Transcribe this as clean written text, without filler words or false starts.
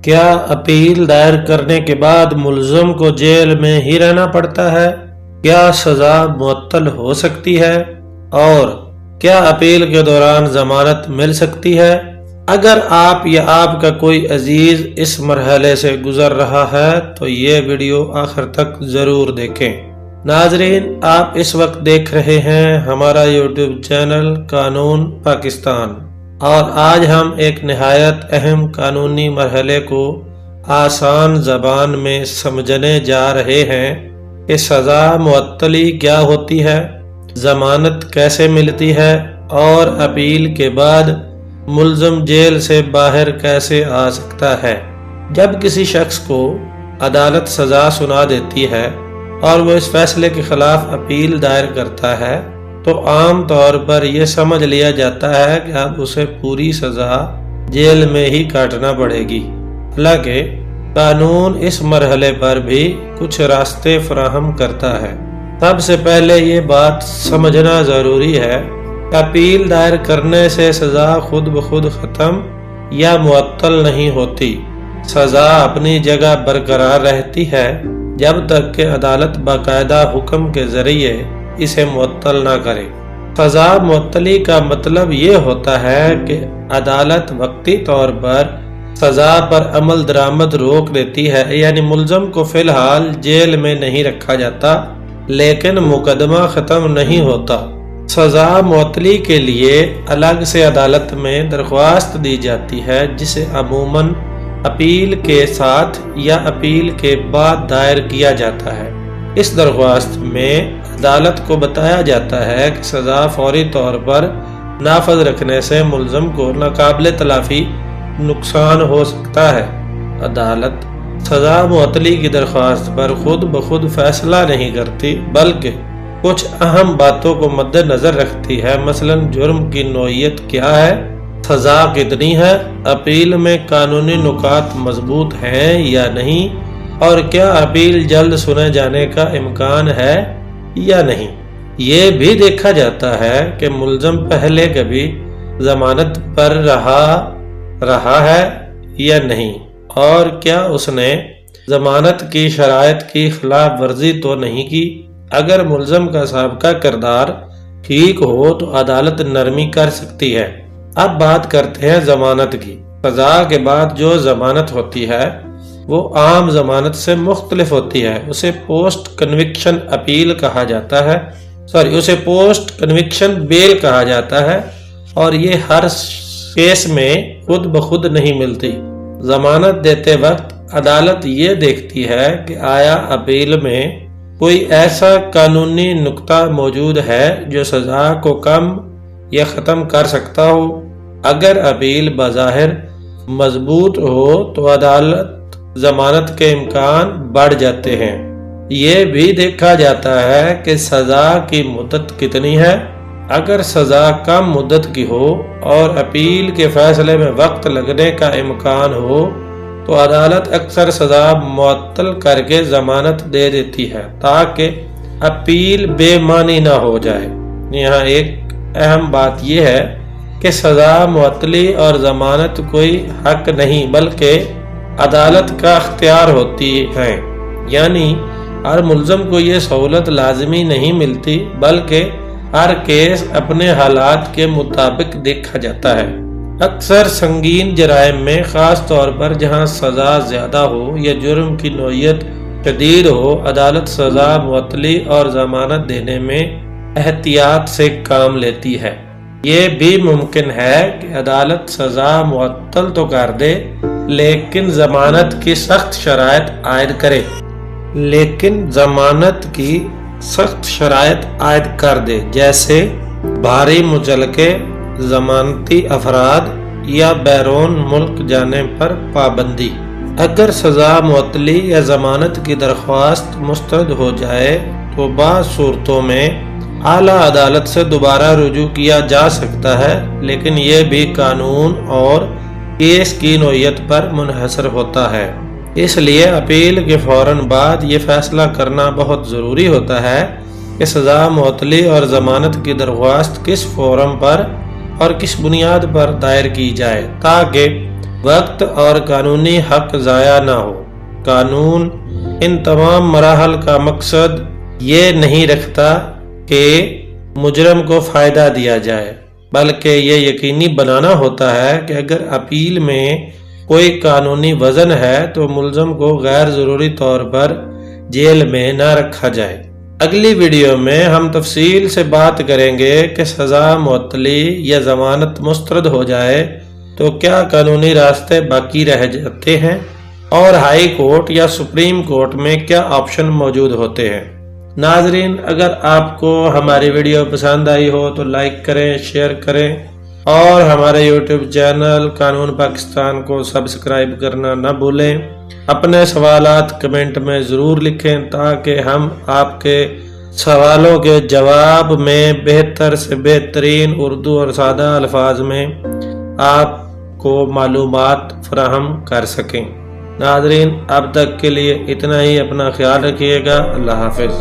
کیا اپیل دائر کرنے کے بعد ملزم کو جیل میں ہی رہنا پڑتا ہے؟ کیا سزا معطل ہو سکتی ہے؟ اور کیا اپیل کے دوران ضمانت مل سکتی ہے؟ اگر آپ یا آپ کا کوئی عزیز اس مرحلے سے گزر رہا ہے تو یہ ویڈیو آخر تک ضرور دیکھیں۔ ناظرین، آپ اس وقت دیکھ رہے ہیں ہمارا یوٹیوب چینل قانون پاکستان، اور آج ہم ایک نہایت اہم قانونی مرحلے کو آسان زبان میں سمجھنے جا رہے ہیں کہ سزا معطلی کیا ہوتی ہے، ضمانت کیسے ملتی ہے، اور اپیل کے بعد ملزم جیل سے باہر کیسے آ سکتا ہے۔ جب کسی شخص کو عدالت سزا سنا دیتی ہے اور وہ اس فیصلے کے خلاف اپیل دائر کرتا ہے تو عام طور پر یہ سمجھ لیا جاتا ہے کہ اب اسے پوری سزا جیل میں ہی کاٹنا پڑے گی۔ حالانکہ قانون اس مرحلے پر بھی کچھ راستے فراہم کرتا ہے۔ سب سے پہلے یہ بات سمجھنا ضروری ہے کہ اپیل دائر کرنے سے سزا خود بخود ختم یا معطل نہیں ہوتی۔ سزا اپنی جگہ برقرار رہتی ہے جب تک کہ عدالت باقاعدہ حکم کے ذریعے اسے معطل نہ کرے۔ سزا معطلی کا مطلب یہ ہوتا ہے کہ عدالت وقتی طور پر سزا پر عمل درآمد روک دیتی ہے، یعنی ملزم کو فی الحال جیل میں نہیں رکھا جاتا لیکن مقدمہ ختم نہیں ہوتا۔ سزا معطلی کے لیے الگ سے عدالت میں درخواست دی جاتی ہے جسے عموماً اپیل کے ساتھ یا اپیل کے بعد دائر کیا جاتا ہے۔ اس درخواست میں عدالت کو بتایا جاتا ہے کہ سزا فوری طور پر نافذ رکھنے سے ملزم کو ناقابل تلافی نقصان ہو سکتا ہے۔ عدالت سزا معطلی کی درخواست پر خود بخود فیصلہ نہیں کرتی بلکہ کچھ اہم باتوں کو مد نظر رکھتی ہے، مثلا جرم کی نوعیت کیا ہے، سزا کتنی ہے، اپیل میں قانونی نکات مضبوط ہیں یا نہیں، اور کیا اپیل جلد سنے جانے کا امکان ہے یا نہیں۔ یہ بھی دیکھا جاتا ہے کہ ملزم پہلے کبھی ضمانت پر رہا ہے یا نہیں، اور کیا اس نے ضمانت کی شرائط کی خلاف ورزی تو نہیں کی۔ اگر ملزم کا سابقہ کردار ٹھیک ہو تو عدالت نرمی کر سکتی ہے۔ اب بات کرتے ہیں ضمانت کی۔ سزا کے بعد جو ضمانت ہوتی ہے وہ عام ضمانت سے مختلف ہوتی ہے۔ اسے پوسٹ کنوکشن اپیل کہا جاتا ہے، اسے پوسٹ کنوکشن بیل کہا جاتا ہے، اور یہ ہر کیس میں خود بخود نہیں ملتی۔ ضمانت دیتے وقت عدالت یہ دیکھتی ہے کہ آیا اپیل میں کوئی ایسا قانونی نقطہ موجود ہے جو سزا کو کم یا ختم کر سکتا ہو۔ اگر اپیل بظاہر مضبوط ہو تو عدالت ضمانت کے امکان بڑھ جاتے ہیں۔ یہ بھی دیکھا جاتا ہے کہ سزا کی مدت کتنی ہے۔ اگر سزا کم مدت کی ہو اور اپیل کے فیصلے میں وقت لگنے کا امکان ہو تو عدالت اکثر سزا معطل کر کے ضمانت دے دیتی ہے تاکہ اپیل بے معنی نہ ہو جائے۔ یہاں ایک اہم بات یہ ہے کہ سزا معطلی اور ضمانت کوئی حق نہیں بلکہ عدالت کا اختیار ہوتی ہے، یعنی ہر ملزم کو یہ سہولت لازمی نہیں ملتی بلکہ ہر کیس اپنے حالات کے مطابق دیکھا جاتا ہے۔ اکثر سنگین جرائم میں، خاص طور پر جہاں سزا زیادہ ہو یا جرم کی نوعیت شدید ہو، عدالت سزا معطلی اور ضمانت دینے میں احتیاط سے کام لیتی ہے۔ یہ بھی ممکن ہے کہ عدالت سزا معطل تو کر دے لیکن ضمانت کی سخت شرائط عائد کر دے، جیسے بھاری مچلقے، ضمانتی افراد یا بیرون ملک جانے پر پابندی۔ اگر سزا معطلی یا ضمانت کی درخواست مسترد ہو جائے تو بعض صورتوں میں اعلیٰ عدالت سے دوبارہ رجوع کیا جا سکتا ہے، لیکن یہ بھی قانون اور کیس کی نوعیت پر منحصر ہوتا ہے۔ اس لیے اپیل کے فوراً بعد یہ فیصلہ کرنا بہت ضروری ہوتا ہے کہ سزا معطلی اور ضمانت کی درخواست کس فورم پر اور کس بنیاد پر دائر کی جائے تاکہ وقت اور قانونی حق ضائع نہ ہو۔ قانون ان تمام مراحل کا مقصد یہ نہیں رکھتا کہ مجرم کو فائدہ دیا جائے، بلکہ یہ یقینی بنانا ہوتا ہے کہ اگر اپیل میں کوئی قانونی وزن ہے تو ملزم کو غیر ضروری طور پر جیل میں نہ رکھا جائے۔ اگلی ویڈیو میں ہم تفصیل سے بات کریں گے کہ سزا معطلی یا ضمانت مسترد ہو جائے تو کیا قانونی راستے باقی رہ جاتے ہیں اور ہائی کورٹ یا سپریم کورٹ میں کیا آپشن موجود ہوتے ہیں۔ ناظرین، اگر آپ کو ہماری ویڈیو پسند آئی ہو تو لائک کریں، شیئر کریں اور ہمارے یوٹیوب چینل قانون پاکستان کو سبسکرائب کرنا نہ بھولیں۔ اپنے سوالات کمنٹ میں ضرور لکھیں تاکہ ہم آپ کے سوالوں کے جواب میں بہتر سے بہترین اردو اور سادہ الفاظ میں آپ کو معلومات فراہم کر سکیں۔ ناظرین، اب تک کے لیے اتنا ہی۔ اپنا خیال رکھیے گا۔ اللہ حافظ۔